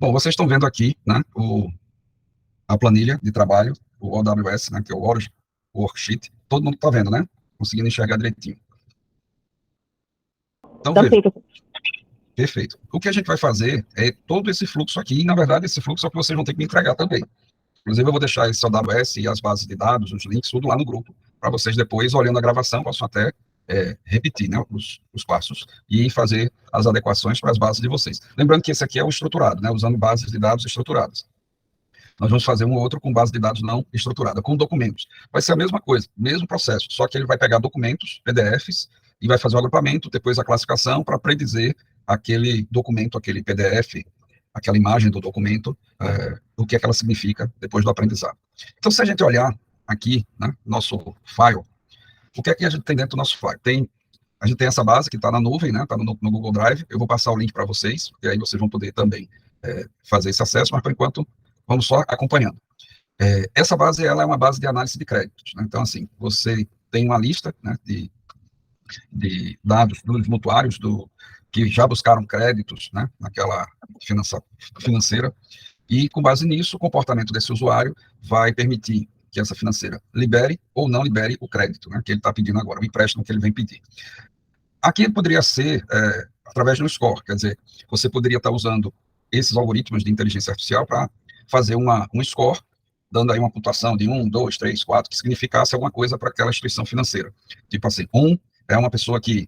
Bom, vocês estão vendo aqui, né, a planilha de trabalho, o OWS, né, que é o Origin Worksheet. Todo mundo está vendo, né? Conseguindo enxergar direitinho. Então, Tá veja, sim, professor. perfeito. O que a gente vai fazer é todo esse fluxo aqui, e, na verdade, esse fluxo é o que vocês vão ter que me entregar também. Inclusive, eu vou deixar esse OWS e as bases de dados, os links, tudo lá no grupo, para vocês depois, olhando a gravação, possam até repetir, né, os passos e fazer as adequações para as bases de vocês. Lembrando que esse aqui é o estruturado, né, usando bases de dados estruturadas. Nós vamos fazer um outro com base de dados não estruturada, com documentos. Vai ser a mesma coisa, mesmo processo, só que ele vai pegar documentos, PDFs, e vai fazer o agrupamento, depois a classificação, para predizer aquele documento, aquele PDF, aquela imagem do documento, o que é que ela significa depois do aprendizado. Então, se a gente olhar aqui, né, nosso file, o que é que a gente tem dentro do nosso file? A gente tem essa base que está na nuvem, né, está no Google Drive. Eu vou passar o link para vocês, e aí vocês vão poder também fazer esse acesso, mas por enquanto vamos só acompanhando. Essa base, ela é uma base de análise de créditos, né? Então, assim, você tem uma lista, né, de dados dos mutuários que já buscaram créditos, né, naquela financeira, e com base nisso, o comportamento desse usuário vai permitir que essa financeira libere ou não libere o crédito, né, que ele está pedindo agora, o empréstimo que ele vem pedir. Aqui poderia ser através de um score, quer dizer, você poderia estar usando esses algoritmos de inteligência artificial para fazer um score, dando aí uma pontuação de 1, 2, 3, 4, que significasse alguma coisa para aquela instituição financeira. Tipo assim, 1 é uma pessoa que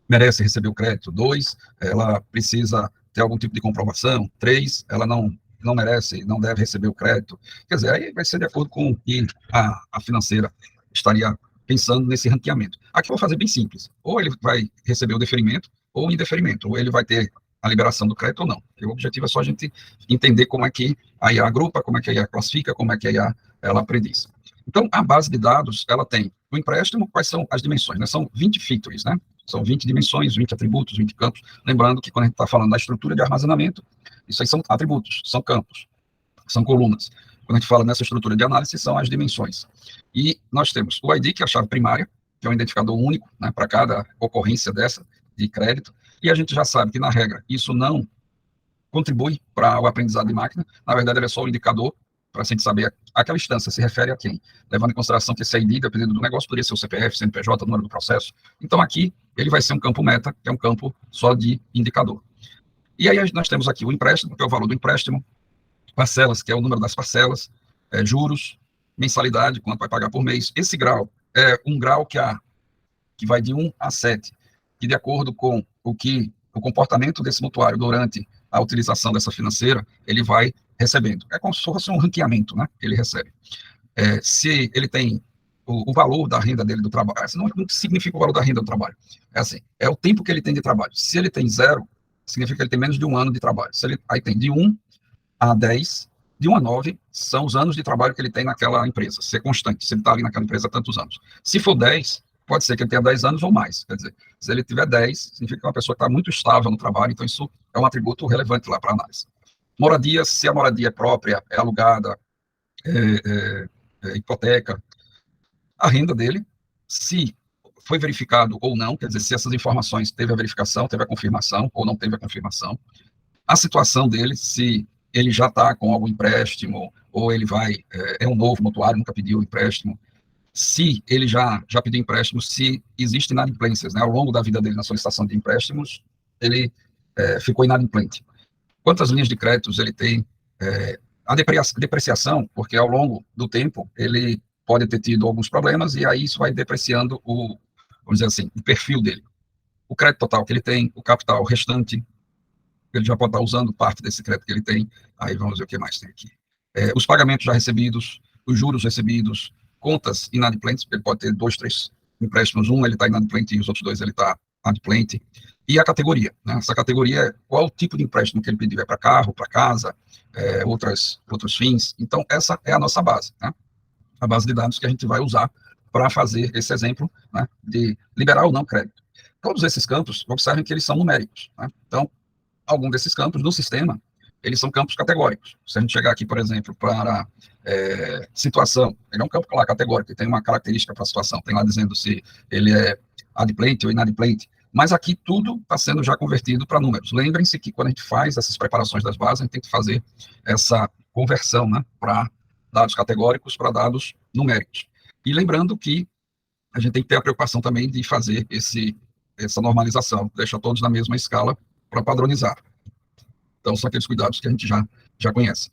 merece receber o crédito, 2, ela precisa ter algum tipo de comprovação, 3, ela não merece, não deve receber o crédito. Quer dizer, aí vai ser de acordo com o que a financeira estaria pensando nesse ranqueamento. Aqui eu vou fazer bem simples. Ou ele vai receber o deferimento, ou o indeferimento. Ou ele vai ter a liberação do crédito ou não. O objetivo é só a gente entender como é que a IA agrupa, como é que a IA classifica, como é que a IA ela prediz. Então, a base de dados, ela tem o empréstimo, quais são as dimensões, né? São 20 features, né? São 20 dimensões, 20 atributos, 20 campos. Lembrando que quando a gente está falando da estrutura de armazenamento, isso aí são atributos, são campos, são colunas. Quando a gente fala nessa estrutura de análise, são as dimensões. E nós temos o ID, que é a chave primária, que é um identificador único, né, para cada ocorrência dessa de crédito, e a gente já sabe que, na regra, isso não contribui para o aprendizado de máquina, na verdade, ele é só um indicador para a gente saber aquela instância se refere a quem, levando em consideração que esse ID, dependendo do negócio, poderia ser o CPF, CNPJ, número do processo. Então, aqui, ele vai ser um campo meta, que é um campo só de indicador. E aí nós temos aqui o empréstimo, que é o valor do empréstimo, parcelas, que é o número das parcelas, juros, mensalidade, quanto vai pagar por mês. Esse grau é um grau que vai de 1 a 7, que de acordo com o comportamento desse mutuário durante a utilização dessa financeira, ele vai recebendo. É como se fosse um ranqueamento, né, que ele recebe. Se ele tem o valor da renda dele do trabalho, não significa o valor da renda do trabalho, é assim, é o tempo que ele tem de trabalho. Se ele tem 0, significa que ele tem menos de 1 ano de trabalho. Aí tem de 1 a 10, de 1 a 9, são os anos de trabalho que ele tem naquela empresa, ser constante, se ele está ali naquela empresa há tantos anos. Se for 10, pode ser que ele tenha 10 anos ou mais, quer dizer, se ele tiver 10, significa que é uma pessoa que está muito estável no trabalho, então isso é um atributo relevante lá para análise. Moradia, se a moradia é própria, é alugada, hipoteca, a renda dele, se foi verificado ou não, quer dizer, se essas informações teve a verificação, teve a confirmação ou não teve a confirmação, a situação dele, se ele já está com algum empréstimo, ou ele é um novo mutuário, nunca pediu empréstimo, se ele já pediu empréstimo, se existem inadimplências, né, ao longo da vida dele na solicitação de empréstimos, ele ficou inadimplente. Quantas linhas de créditos ele tem, a depreciação, porque ao longo do tempo ele pode ter tido alguns problemas, e aí isso vai depreciando vamos dizer assim, o perfil dele. O crédito total que ele tem, o capital restante, ele já pode estar usando parte desse crédito que ele tem. Aí vamos ver o que mais tem aqui. Os pagamentos já recebidos, os juros recebidos, contas inadimplentes, ele pode ter 2, 3 empréstimos, um ele está inadimplente e os outros 2 ele está adimplente. E a categoria, né? Essa categoria é qual o tipo de empréstimo que ele pediu, é para carro, para casa, outros fins. Então, essa é a nossa base, né? A base de dados que a gente vai usar para fazer esse exemplo, né, de liberar ou não crédito. Todos esses campos, observem que eles são numéricos, né? Então, algum desses campos no sistema, eles são campos categóricos. Se a gente chegar aqui, por exemplo, para situação, ele é um campo lá categórico, tem uma característica para a situação, tem lá dizendo se ele é adimplente ou inadimplente. Mas aqui tudo está sendo já convertido para números. Lembrem-se que quando a gente faz essas preparações das bases, a gente tem que fazer essa conversão, né, para dados categóricos para dados numéricos. E lembrando que a gente tem que ter a preocupação também de fazer essa normalização, deixar todos na mesma escala para padronizar. Então, são aqueles cuidados que a gente já conhece.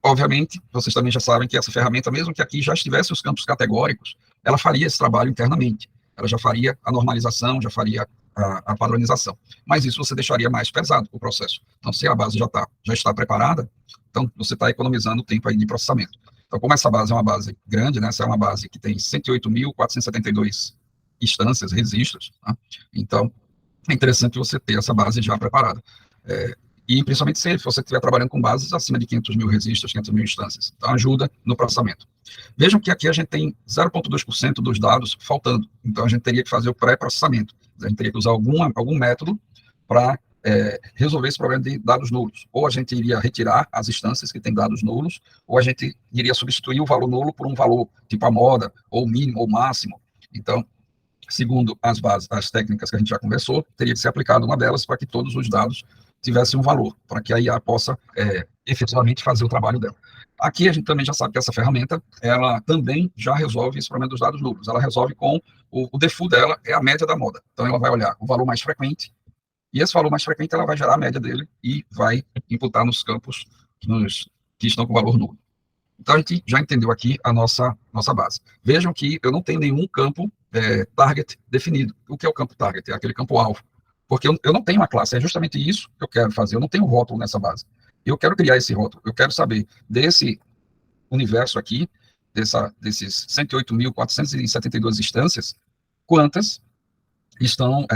Obviamente, vocês também já sabem que essa ferramenta, mesmo que aqui já estivesse os campos categóricos, ela faria esse trabalho internamente. Ela já faria a normalização, já faria a padronização. Mas isso você deixaria mais pesado o processo. Então, se a base já está preparada, então você está economizando tempo aí de processamento. Então, como essa base é uma base grande, né, essa é uma base que tem 108.472 instâncias, registros, tá? Então, é interessante você ter essa base já preparada. E principalmente se você estiver trabalhando com bases acima de 500 mil registros, 500 mil instâncias. Então, ajuda no processamento. Vejam que aqui a gente tem 0,2% dos dados faltando. Então, a gente teria que fazer o pré-processamento. A gente teria que usar algum método para resolver esse problema de dados nulos. Ou a gente iria retirar as instâncias que têm dados nulos, ou a gente iria substituir o valor nulo por um valor tipo a moda, ou mínimo, ou máximo. Então, segundo as técnicas que a gente já conversou, teria que ser aplicada uma delas para que todos os dados tivessem um valor, para que a IA possa efetivamente fazer o trabalho dela. Aqui a gente também já sabe que essa ferramenta, ela também já resolve esse problema dos dados nulos. Ela resolve com o default dela é a média da moda. Então ela vai olhar o valor mais frequente, e esse valor mais frequente ela vai gerar a média dele e vai imputar nos campos que estão com valor nulo. Então a gente já entendeu aqui a nossa base. Vejam que eu não tenho nenhum campo target definido. O que é o campo target? É aquele campo alvo. Porque eu não tenho uma classe, é justamente isso que eu quero fazer. Eu não tenho rótulo nessa base. Eu quero criar esse rótulo. Eu quero saber desse universo aqui, desses 108.472 instâncias, quantas estão,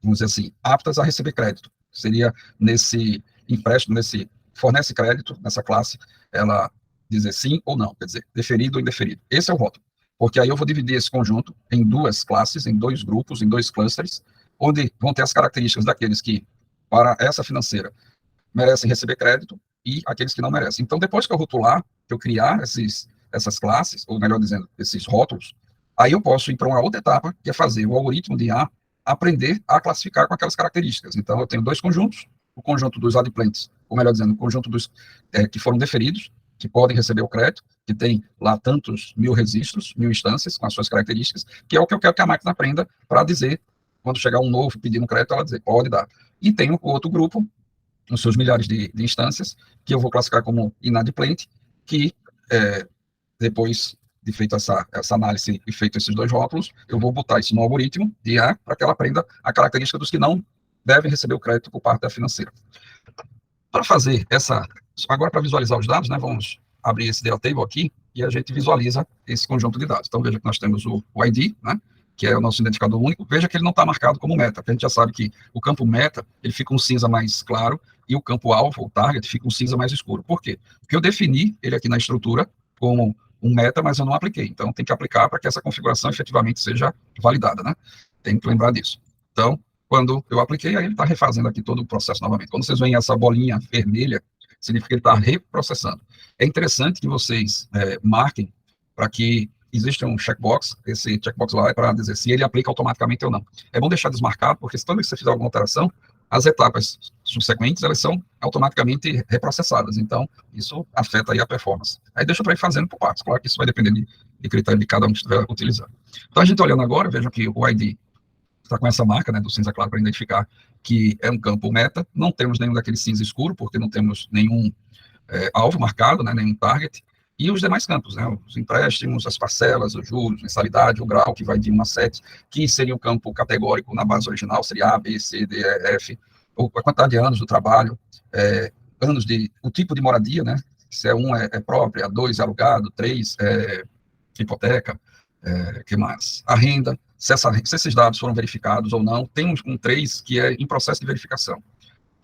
vamos dizer assim, aptas a receber crédito. Seria nesse empréstimo, nesse fornece crédito, nessa classe, ela dizer sim ou não, quer dizer, deferido ou indeferido. Esse é o rótulo. Porque aí eu vou dividir esse conjunto em duas classes, em dois grupos, em dois clusters, onde vão ter as características daqueles que, para essa financeira, merecem receber crédito e aqueles que não merecem. Então, depois que eu rotular, que eu criar essas classes, ou melhor dizendo, esses rótulos, aí eu posso ir para uma outra etapa, que é fazer o algoritmo de IA aprender a classificar com aquelas características. Então, eu tenho dois conjuntos, o conjunto dos adimplentes, ou melhor dizendo, o conjunto dos que foram deferidos, que podem receber o crédito, que tem lá tantos mil registros, mil instâncias, com as suas características, que é o que eu quero que a máquina aprenda para dizer, quando chegar um novo pedindo crédito, ela dizer, pode dar. E tem o outro grupo, os seus milhares de instâncias, que eu vou classificar como inadimplente, que depois de feita essa análise e feito esses dois rótulos, eu vou botar isso no algoritmo de IA para que ela aprenda a característica dos que não devem receber o crédito por parte da financeira. Para fazer agora para visualizar os dados, né, vamos abrir esse data table aqui e a gente visualiza esse conjunto de dados. Então, veja que nós temos o ID, né, que é o nosso identificador único. Veja que ele não está marcado como meta, porque a gente já sabe que o campo meta, ele fica um cinza mais claro, e o campo alvo, o target, fica um cinza mais escuro. Por quê? Porque eu defini ele aqui na estrutura como um meta, mas eu não apliquei. Então, tem que aplicar para que essa configuração efetivamente seja validada, né? Tem que lembrar disso. Então, quando eu apliquei, aí ele está refazendo aqui todo o processo novamente. Quando vocês veem essa bolinha vermelha, significa que ele está reprocessando. É interessante que vocês marquem para que existe um checkbox, esse checkbox lá é para dizer se ele aplica automaticamente ou não. É bom deixar desmarcado, porque toda vez que você fizer alguma alteração, as etapas subsequentes, elas são automaticamente reprocessadas. Então, isso afeta aí a performance. Aí deixa para ir fazendo por partes. Claro que isso vai depender de critério de cada um que estiver utilizando. Então, a gente olhando agora, vejam que o ID está com essa marca, né, do cinza claro, para identificar que é um campo meta. Não temos nenhum daquele cinza escuro, porque não temos nenhum alvo marcado, né, nenhum target. E os demais campos, né, os empréstimos, as parcelas, os juros, mensalidade, o grau, que vai de 1 a 7, que seria o campo categórico na base original, seria A, B, C, D, E, F, ou a quantidade de anos do trabalho, o tipo de moradia, né, se é 1 é própria, 2 é alugado, 3 é hipoteca, que mais? A renda, se esses dados foram verificados ou não, tem um 3 que é em processo de verificação.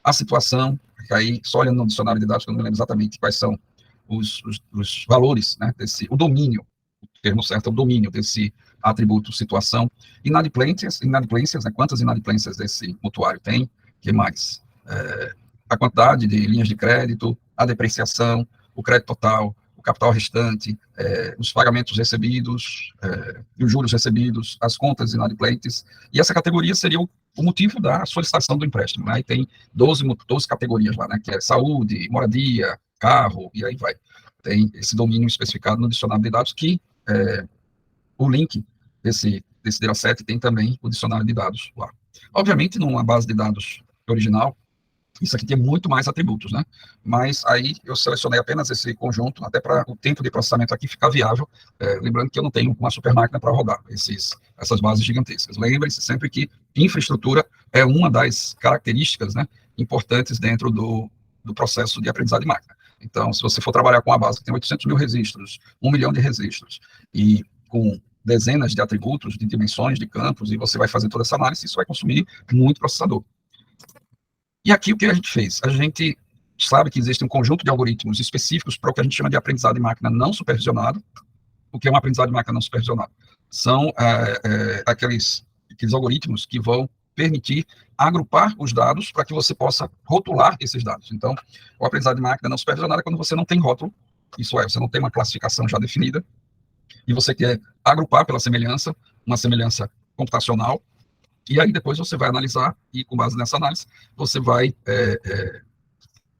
A situação, que aí, só olhando no dicionário de dados, que eu não me lembro exatamente quais são os valores, né, o domínio, o termo certo é o domínio desse atributo situação. Inadimplências, né, quantas inadimplências esse mutuário tem, que mais? A quantidade de linhas de crédito, a depreciação, o crédito total, o capital restante, os pagamentos recebidos, os juros recebidos, as contas inadimplentes, e essa categoria seria o motivo da solicitação do empréstimo, né? E tem 12 categorias lá, né? Que é saúde, moradia, carro, e aí vai. Tem esse domínio especificado no dicionário de dados que o link desse dataset tem também o dicionário de dados lá. Obviamente, numa base de dados original, isso aqui tem muito mais atributos, né? Mas aí eu selecionei apenas esse conjunto, até para o tempo de processamento aqui ficar viável, lembrando que eu não tenho uma super máquina para rodar essas bases gigantescas. Lembre-se sempre que infraestrutura é uma das características, né, importantes dentro do processo de aprendizado de máquina. Então, se você for trabalhar com uma base que tem 800 mil registros, 1 milhão de registros, e com dezenas de atributos, de dimensões, de campos, e você vai fazer toda essa análise, isso vai consumir muito processador. E aqui o que a gente fez? A gente sabe que existe um conjunto de algoritmos específicos para o que a gente chama de aprendizado de máquina não supervisionado. O que é um aprendizado de máquina não supervisionado? São aqueles algoritmos que vão permitir agrupar os dados para que você possa rotular esses dados. Então, o aprendizado de máquina não supervisionado é quando você não tem rótulo, isso é, você não tem uma classificação já definida, e você quer agrupar pela semelhança, uma semelhança computacional, e aí depois você vai analisar, e com base nessa análise, você vai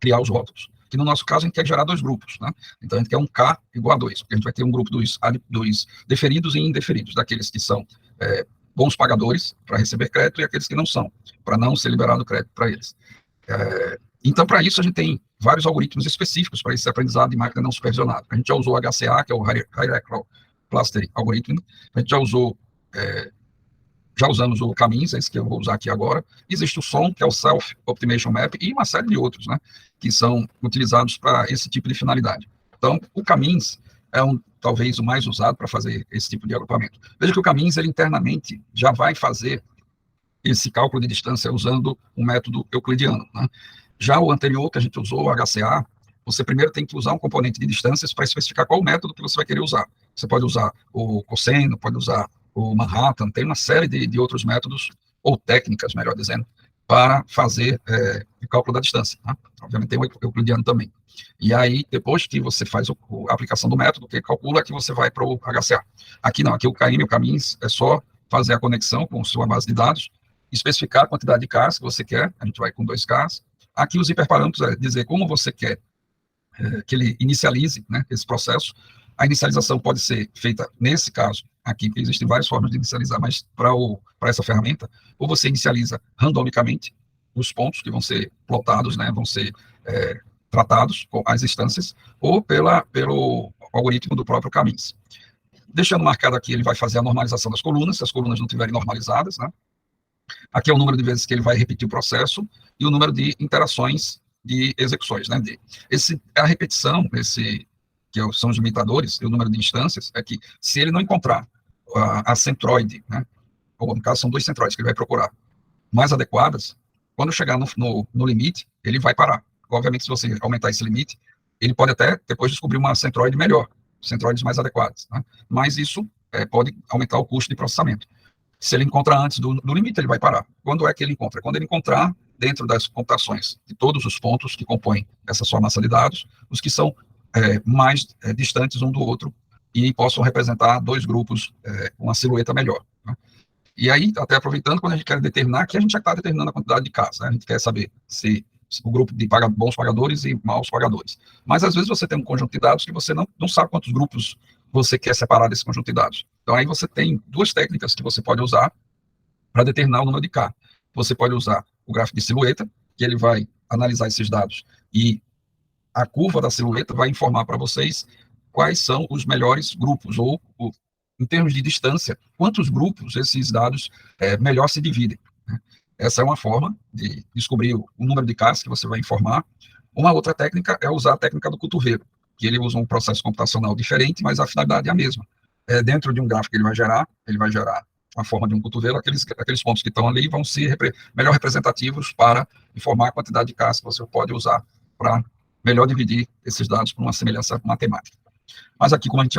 criar os rótulos. Que no nosso caso a gente quer gerar 2 grupos, né? Então a gente quer um K igual a 2, porque a gente vai ter um grupo dos deferidos e indeferidos, daqueles que são bons pagadores para receber crédito e aqueles que não são, para não ser liberado crédito para eles. Então, para isso, a gente tem vários algoritmos específicos para esse aprendizado de máquina não supervisionado. A gente já usou o HCA, que é o Hierarchical Clustering Algorithm, a gente já usamos o Camins, esse que eu vou usar aqui agora. Existe o SOM, que é o Self Optimization Map, e uma série de outros, né, que são utilizados para esse tipo de finalidade. Então, o Camins é talvez o mais usado para fazer esse tipo de agrupamento. Veja que o Camins, ele internamente já vai fazer esse cálculo de distância usando o método euclidiano, né? Já o anterior que a gente usou, o HCA, você primeiro tem que usar um componente de distâncias para especificar qual o método que você vai querer usar. Você pode usar o cosseno, pode usar o Manhattan, tem uma série de outros métodos, ou técnicas, melhor dizendo, para fazer o cálculo da distância, né? Obviamente tem o euclidiano também. E aí, depois que você faz a aplicação do método, que calcula, é que você vai para o HCA. Aqui não, aqui o KM, o Camins, é só fazer a conexão com sua base de dados, especificar a quantidade de Ks que você quer, a gente vai com 2 Ks. Aqui os hiperparâmetros é dizer como você quer que ele inicialize, né, esse processo. A inicialização pode ser feita, nesse caso, aqui, que existem várias formas de inicializar, mas para essa ferramenta, ou você inicializa randomicamente os pontos que vão ser plotados, né, vão ser tratados com as instâncias, ou pelo algoritmo do próprio Camins. Deixando marcado aqui, ele vai fazer a normalização das colunas, se as colunas não estiverem normalizadas, né. Aqui é o número de vezes que ele vai repetir o processo e o número de interações de execuções, né? A repetição, são os limitadores, e o número de instâncias, é que se ele não encontrar a centroide, né? Ou no caso são 2 centroides que ele vai procurar, mais adequadas, quando chegar no limite, ele vai parar. Obviamente, se você aumentar esse limite, ele pode até depois descobrir uma centroide melhor, centroides mais adequadas, né? Mas isso pode aumentar o custo de processamento. Se ele encontra antes do limite, ele vai parar. Quando é que ele encontra? Quando ele encontrar, dentro das computações de todos os pontos que compõem essa sua massa de dados, os que são mais distantes um do outro e possam representar 2 grupos com uma silhueta melhor, né? E aí, até aproveitando, quando a gente quer determinar, aqui a gente já está determinando a quantidade de casos, né? A gente quer saber se o grupo de bons pagadores e maus pagadores. Mas, às vezes, você tem um conjunto de dados que você não sabe quantos grupos você quer separar desse conjunto de dados. Então, aí você tem 2 técnicas que você pode usar para determinar o número de K. Você pode usar o gráfico de silhueta, que ele vai analisar esses dados, e a curva da silhueta vai informar para vocês quais são os melhores grupos, ou em termos de distância, quantos grupos esses dados melhor se dividem, né? Essa é uma forma de descobrir o número de Ks que você vai informar. Uma outra técnica é usar a técnica do cotovelo, que ele usa um processo computacional diferente, mas a finalidade é a mesma. Dentro de um gráfico que ele vai gerar a forma de um cotovelo, aqueles pontos que estão ali vão ser melhor representativos para informar a quantidade de Ks que você pode usar para melhor dividir esses dados por uma semelhança matemática. Mas aqui, como a gente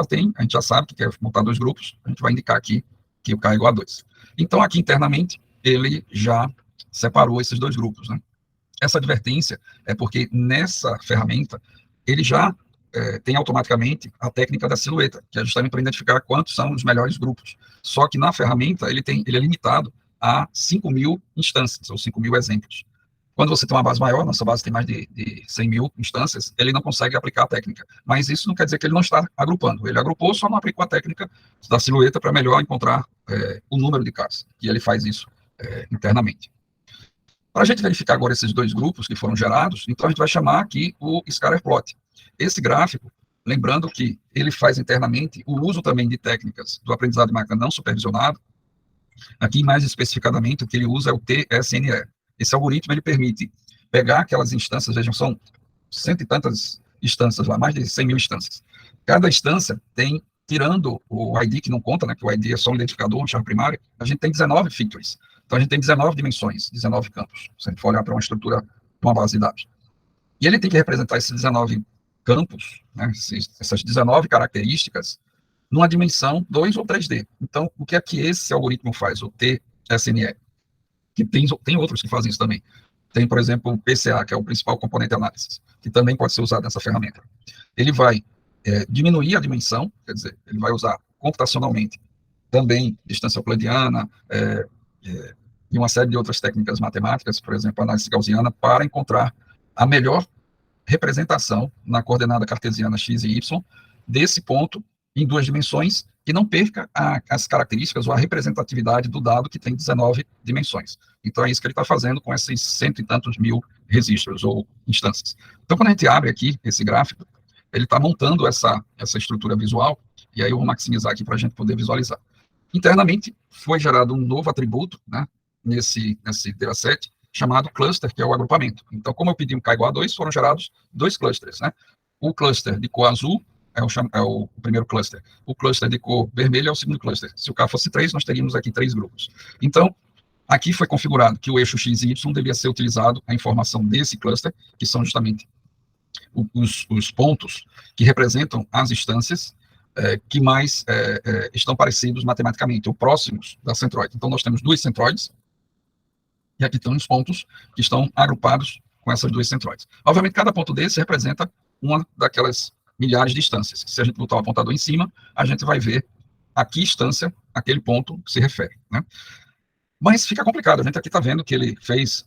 já sabe que quer montar 2 grupos, a gente vai indicar aqui que o K é igual a 2. Então, aqui internamente, ele já separou esses 2 grupos, né? Essa advertência é porque nessa ferramenta, ele já tem automaticamente a técnica da silhueta, que é justamente para identificar quantos são os melhores grupos. Só que na ferramenta ele é limitado a 5.000 instâncias, ou 5.000 exemplos. Quando você tem uma base maior, nossa base tem mais de 100.000 instâncias, ele não consegue aplicar a técnica. Mas isso não quer dizer que ele não está agrupando. Ele agrupou, só não aplicou a técnica da silhueta para melhor encontrar o número de caras. E ele faz isso internamente. Para a gente verificar agora esses dois grupos que foram gerados, então a gente vai chamar aqui o scatterplot. Esse gráfico, lembrando que ele faz internamente o uso também de técnicas do aprendizado de máquina não supervisionado. Aqui, mais especificadamente, o que ele usa é o TSNE. Esse algoritmo, ele permite pegar aquelas instâncias, vejam, são cento e tantas instâncias lá, mais de 100.000 instâncias. Cada instância tem, tirando o ID, que não conta, né, que o ID é só um identificador, uma chave primária, a gente tem 19 features. Então, a gente tem 19 dimensões, 19 campos, se a gente for olhar para uma estrutura, para uma base de dados. E ele tem que representar esses 19 campos, né, essas 19 características, numa dimensão 2 ou 3D. Então, o que é que esse algoritmo faz, o TSNE? Que tem outros que fazem isso também. Tem, por exemplo, o PCA, que é o principal componente de análise, que também pode ser usado nessa ferramenta. Ele vai diminuir a dimensão, quer dizer, ele vai usar computacionalmente também distância euclidiana, e uma série de outras técnicas matemáticas, por exemplo, análise gaussiana, para encontrar a melhor representação na coordenada cartesiana x e y desse ponto em duas dimensões que não perca as características ou a representatividade do dado que tem 19 dimensões. Então, é isso que ele está fazendo com esses cento e tantos mil registros ou instâncias. Então, quando a gente abre aqui esse gráfico, ele está montando essa estrutura visual, e aí eu vou maximizar aqui para a gente poder visualizar. Internamente, foi gerado um novo atributo, né, nesse dataset, chamado cluster, que é o agrupamento. Então, como eu pedi um K igual a 2, foram gerados dois clusters, né? O cluster de cor azul é o primeiro cluster. O cluster de cor vermelha é o segundo cluster. Se o K fosse 3, nós teríamos aqui 3 grupos. Então, aqui foi configurado que o eixo X e Y devia ser utilizado a informação desse cluster, que são justamente os pontos que representam as instâncias que mais estão parecidos matematicamente, ou próximos da centroide. Então, nós temos duas centroides, e aqui estão os pontos que estão agrupados com essas duas centroides. Obviamente, cada ponto desse representa uma daquelas milhares de instâncias. Se a gente botar o apontador em cima, a gente vai ver a que instância aquele ponto se refere, né? Mas fica complicado, a gente aqui está vendo que ele fez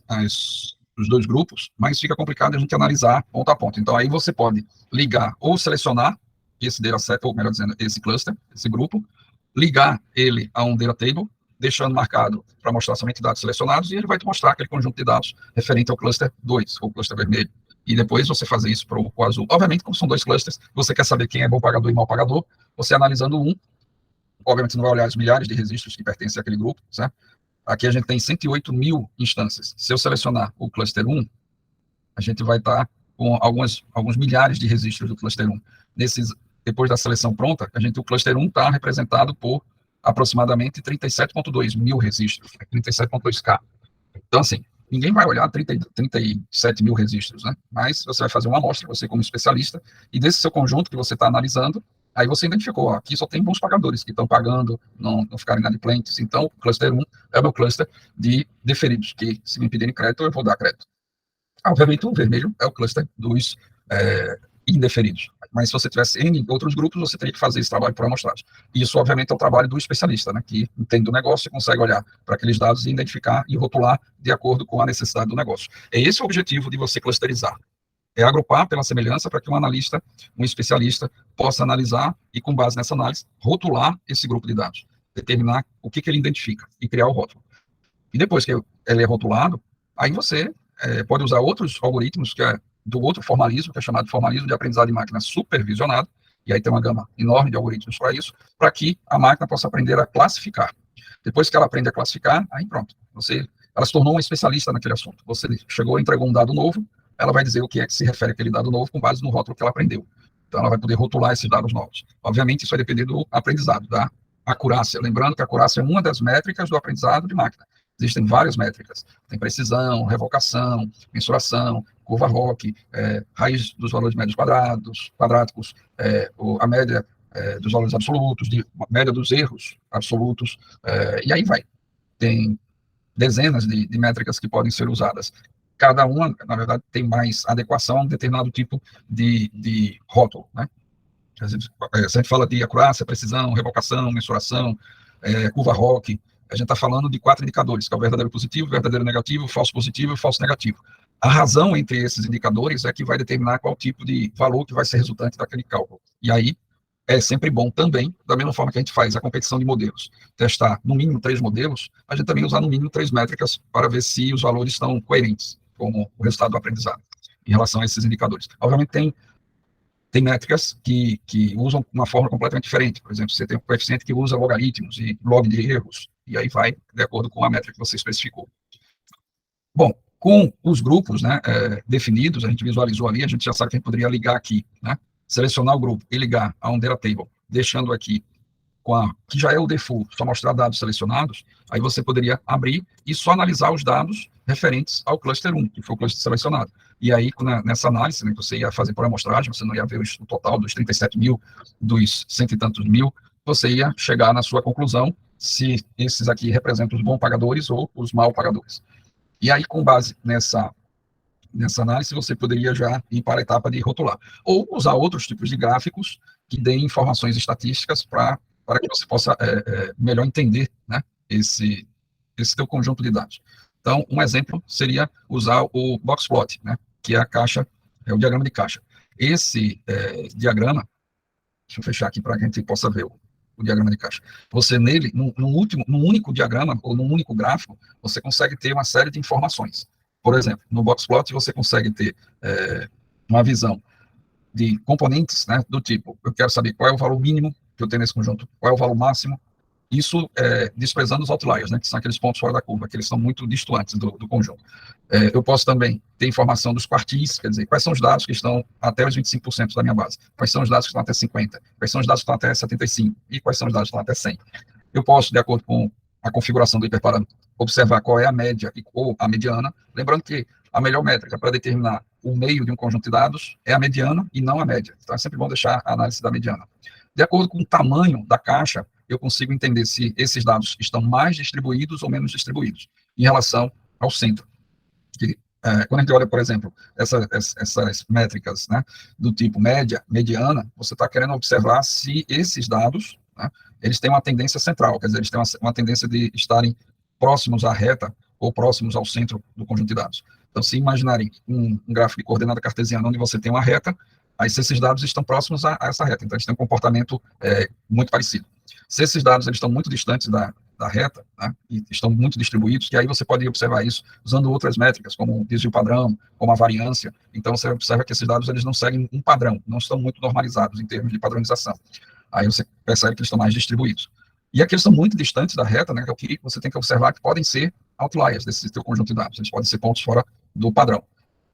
os dois grupos, mas fica complicado a gente analisar ponto a ponto. Então, aí você pode ligar ou selecionar esse dataset, ou melhor dizendo, esse cluster, esse grupo, ligar ele a um data table, deixando marcado para mostrar somente dados selecionados, e ele vai te mostrar aquele conjunto de dados referente ao cluster 2, ou cluster vermelho. E depois você fazer isso para o azul. Obviamente, como são dois clusters, você quer saber quem é bom pagador e mau pagador, você analisando um, obviamente você não vai olhar os milhares de registros que pertencem àquele grupo, certo? Aqui a gente tem 108 mil instâncias. Se eu selecionar o cluster 1, a gente vai estar com alguns milhares de registros do cluster 1. Depois da seleção pronta, o cluster 1 está representado por aproximadamente 37.2 mil registros, 37.2K. Então, assim, ninguém vai olhar 37 mil registros, né? Mas você vai fazer uma amostra, você como especialista, e desse seu conjunto que você está analisando, aí você identificou, ó, aqui só tem bons pagadores que estão pagando, não ficarem inadimplentes. Então, o cluster 1 é o meu cluster de deferidos, que se me pedirem crédito, eu vou dar crédito. Obviamente, o vermelho é o cluster dos indeferidos. Mas se você tivesse N outros grupos, você teria que fazer esse trabalho por amostragem. Isso, obviamente, é o trabalho do especialista, né, que entende o negócio e consegue olhar para aqueles dados e identificar e rotular de acordo com a necessidade do negócio. É esse o objetivo de você clusterizar. É agrupar pela semelhança para que um analista, um especialista, possa analisar e, com base nessa análise, rotular esse grupo de dados, determinar o que ele identifica e criar o rótulo. E depois que ele é rotulado, aí você pode usar outros algoritmos que é do outro formalismo, que é chamado de formalismo de aprendizado de máquina supervisionado, e aí tem uma gama enorme de algoritmos para isso, para que a máquina possa aprender a classificar. Depois que ela aprende a classificar, aí pronto, ela se tornou uma especialista naquele assunto. Você chegou, entregou um dado novo, ela vai dizer o que é que se refere àquele dado novo com base no rótulo que ela aprendeu. Então, ela vai poder rotular esses dados novos. Obviamente, isso vai depender do aprendizado, da acurácia. Lembrando que a acurácia é uma das métricas do aprendizado de máquina. Existem várias métricas. Tem precisão, revocação, mensuração, curva ROC, raiz dos valores médios quadráticos, a média dos valores absolutos, a média dos erros absolutos, e aí vai. Tem dezenas de métricas que podem ser usadas. cada uma, na verdade, tem mais adequação a um determinado tipo de rótulo, né? Se a gente fala de acurácia, precisão, revocação, mensuração, curva ROC, a gente está falando de 4 indicadores, que é o verdadeiro positivo, verdadeiro negativo, falso positivo e falso negativo. A razão entre esses indicadores é que vai determinar qual tipo de valor que vai ser resultante daquele cálculo. E aí, é sempre bom também, da mesma forma que a gente faz a competição de modelos, testar no mínimo 3 modelos, a gente também usar no mínimo 3 métricas para ver se os valores estão coerentes com o resultado do aprendizado em relação a esses indicadores. Obviamente, tem métricas que usam uma forma completamente diferente. Por exemplo, você tem um coeficiente que usa logaritmos e log de erros, e aí vai de acordo com a métrica que você especificou. Bom, com os grupos, né, definidos, a gente visualizou ali, a gente já sabe que a gente poderia ligar aqui, né, selecionar o grupo e ligar a um data table, deixando aqui que já é o default, só mostrar dados selecionados, aí você poderia abrir e só analisar os dados referentes ao cluster 1, que foi o cluster selecionado. E aí, nessa análise, né, você ia fazer por amostragem, você não ia ver o total dos 37 mil, dos cento e tantos mil, você ia chegar na sua conclusão se esses aqui representam os bons pagadores ou os mal pagadores. E aí, com base nessa análise, você poderia já ir para a etapa de rotular. Ou usar outros tipos de gráficos que deem informações estatísticas para que você possa melhor entender, né, esse teu conjunto de dados. Então, um exemplo seria usar o boxplot, né, que é o diagrama de caixa. Esse diagrama, deixa eu fechar aqui para que a gente possa ver o diagrama de caixa. Você nele, num único diagrama, ou num único gráfico, você consegue ter uma série de informações. Por exemplo, no boxplot você consegue ter uma visão de componentes, né, do tipo, eu quero saber qual é o valor mínimo que eu tenho nesse conjunto, qual é o valor máximo, isso desprezando os outliers, né, que são aqueles pontos fora da curva, que eles são muito distantes do conjunto. Eu posso também ter informação dos quartis, quer dizer, quais são os dados que estão até os 25% da minha base, quais são os dados que estão até 50%, quais são os dados que estão até 75%, e quais são os dados que estão até 100%. Eu posso, de acordo com a configuração do hiperparâmetro, observar qual é a média ou a mediana, lembrando que a melhor métrica para determinar o meio de um conjunto de dados é a mediana e não a média. Então, é sempre bom deixar a análise da mediana. De acordo com o tamanho da caixa, eu consigo entender se esses dados estão mais distribuídos ou menos distribuídos em relação ao centro. Quando a gente olha, por exemplo, essas métricas, né, do tipo média, mediana, você está querendo observar se esses dados, né, eles têm uma tendência central, quer dizer, eles têm uma tendência de estarem próximos à reta ou próximos ao centro do conjunto de dados. Então, se imaginarem um gráfico de coordenada cartesiana onde você tem uma reta, aí se esses dados estão próximos a essa reta, então eles têm um comportamento muito parecido. Se esses dados eles estão muito distantes da reta, né, e estão muito distribuídos, e aí você pode observar isso usando outras métricas, como o desvio padrão, como a variância. Então, você observa que esses dados eles não seguem um padrão, não estão muito normalizados em termos de padronização. Aí você percebe que eles estão mais distribuídos. E aqueles estão muito distantes da reta, né, que é o que você tem que observar que podem ser outliers desse teu conjunto de dados, eles podem ser pontos fora do padrão.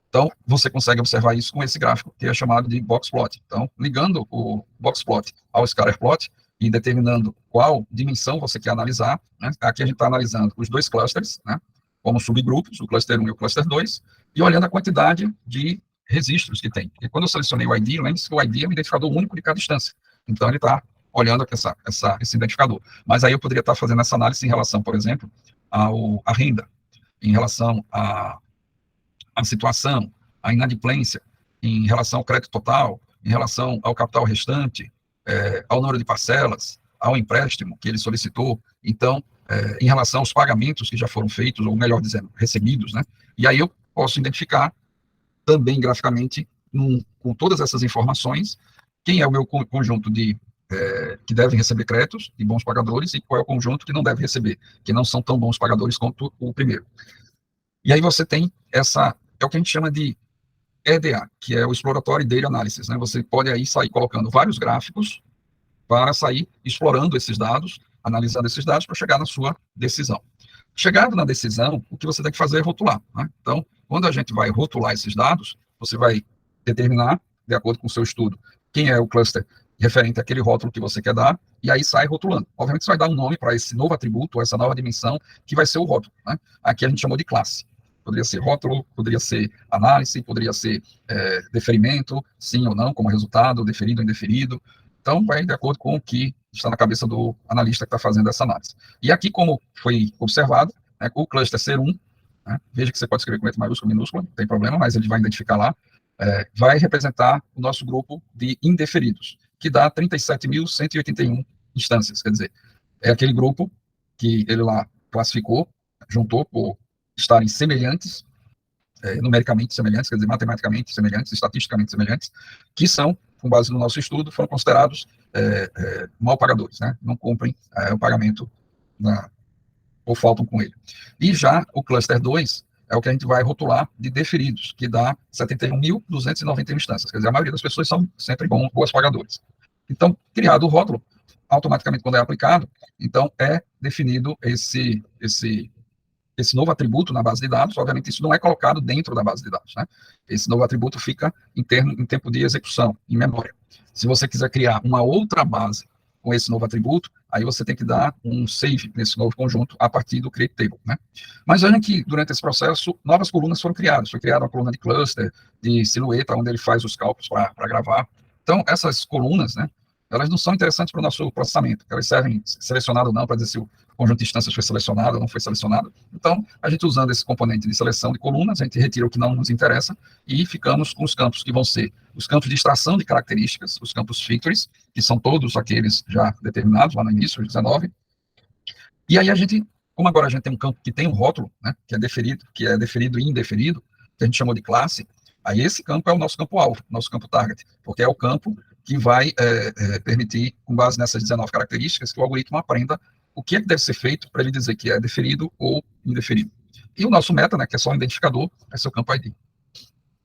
Então, você consegue observar isso com esse gráfico, que é chamado de boxplot. Então, ligando o boxplot ao scatterplot e determinando qual dimensão você quer analisar, né? Aqui a gente está analisando os dois clusters, né, como subgrupos, o cluster 1 e o cluster 2, e olhando a quantidade de registros que tem. E quando eu selecionei o ID, lembre-se que o ID é um identificador único de cada instância. Então, ele está olhando aqui esse identificador. Mas aí eu poderia estar fazendo essa análise em relação, por exemplo, à renda, em relação à situação, à inadimplência, em relação ao crédito total, em relação ao capital restante, ao número de parcelas, ao empréstimo que ele solicitou, então, em relação aos pagamentos que já foram feitos, ou melhor dizendo, recebidos, né? E aí eu posso identificar também graficamente, com todas essas informações, quem é o meu conjunto que devem receber créditos, de bons pagadores, e qual é o conjunto que não deve receber, que não são tão bons pagadores quanto o primeiro. E aí você tem é o que a gente chama de EDA, que é o Exploratory Data Analysis, né? Você pode aí sair colocando vários gráficos para sair explorando esses dados, analisando esses dados para chegar na sua decisão. Chegado na decisão, o que você tem que fazer é rotular, né? Então, quando a gente vai rotular esses dados, você vai determinar, de acordo com o seu estudo, quem é o cluster referente àquele rótulo que você quer dar, e aí sai rotulando. Obviamente, você vai dar um nome para esse novo atributo, essa nova dimensão, que vai ser o rótulo, né? Aqui a gente chamou de classe. Poderia ser rótulo, poderia ser análise, poderia ser deferimento, sim ou não, como resultado, deferido ou indeferido. Então, vai de acordo com o que está na cabeça do analista que está fazendo essa análise. E aqui, como foi observado, né, o cluster ser 1, né? Veja que você pode escrever com letra maiúscula, minúscula, não tem problema, mas ele vai identificar lá, vai representar o nosso grupo de indeferidos, que dá 37.181 instâncias, quer dizer, é aquele grupo que ele lá classificou, juntou por estarem semelhantes, numericamente semelhantes, quer dizer, matematicamente semelhantes, estatisticamente semelhantes, que são, com base no nosso estudo, foram considerados mal pagadores, né? Não cumprem o pagamento ou faltam com ele. E já o cluster 2 é o que a gente vai rotular de deferidos, que dá 71.291 instâncias, quer dizer, a maioria das pessoas são sempre boas pagadores. Então, criado o rótulo, automaticamente quando é aplicado, então é definido esse novo atributo na base de dados. Obviamente isso não é colocado dentro da base de dados, né? Esse novo atributo fica em tempo de execução, em memória. Se você quiser criar uma outra base com esse novo atributo, aí você tem que dar um save nesse novo conjunto a partir do create table, né? Mas vejam que durante esse processo, novas colunas foram criadas. Foi criada uma coluna de cluster, de silhueta, onde ele faz os cálculos para gravar. Então, essas colunas, né, elas não são interessantes para o nosso processamento. Elas servem selecionado ou não, para dizer se o conjunto de instâncias foi selecionado ou não foi selecionado. Então, a gente usando esse componente de seleção de colunas, a gente retira o que não nos interessa e ficamos com os campos que vão ser os campos de extração de características, os campos features, que são todos aqueles já determinados lá no início, os 19. E aí a gente, como agora a gente tem um campo que tem um rótulo, né, que é deferido e indeferido, que a gente chamou de classe, aí esse campo é o nosso campo-alvo, nosso campo target, porque é o campo que vai permitir, com base nessas 19 características, que o algoritmo aprenda o que é que deve ser feito para ele dizer que é deferido ou indeferido. E o nosso meta, né, que é só um identificador, é seu campo ID.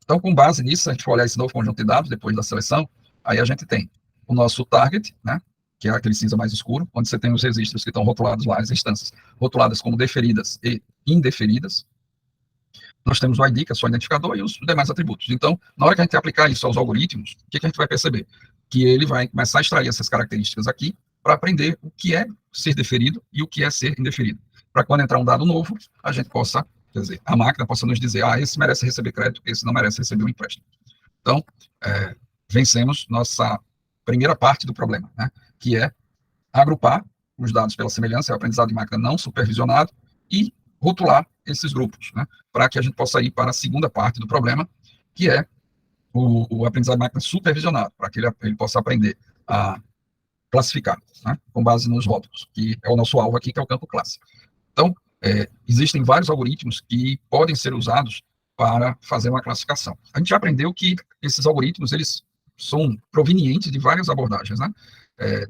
Então, com base nisso, se a gente for olhar esse novo conjunto de dados, depois da seleção, aí a gente tem o nosso target, né, que é aquele cinza mais escuro, onde você tem os registros que estão rotulados lá, as instâncias rotuladas como deferidas e indeferidas. Nós temos o ID, que é só o identificador, e os demais atributos. Então, na hora que a gente aplicar isso aos algoritmos, o que a gente vai perceber? Que ele vai começar a extrair essas características aqui para aprender o que é ser deferido e o que é ser indeferido. Para quando entrar um dado novo, a gente possa, quer dizer, a máquina possa nos dizer, esse merece receber crédito, esse não merece receber um empréstimo. Então, vencemos nossa primeira parte do problema, né, que é agrupar os dados pela semelhança, é o aprendizado de máquina não supervisionado, e rotular esses grupos, né, para que a gente possa ir para a segunda parte do problema, que é o aprendizado de máquina supervisionado, para que ele possa aprender a classificar, né, com base nos rótulos, que é o nosso alvo aqui, que é o campo classe. Então, existem vários algoritmos que podem ser usados para fazer uma classificação. A gente já aprendeu que esses algoritmos, eles são provenientes de várias abordagens, né?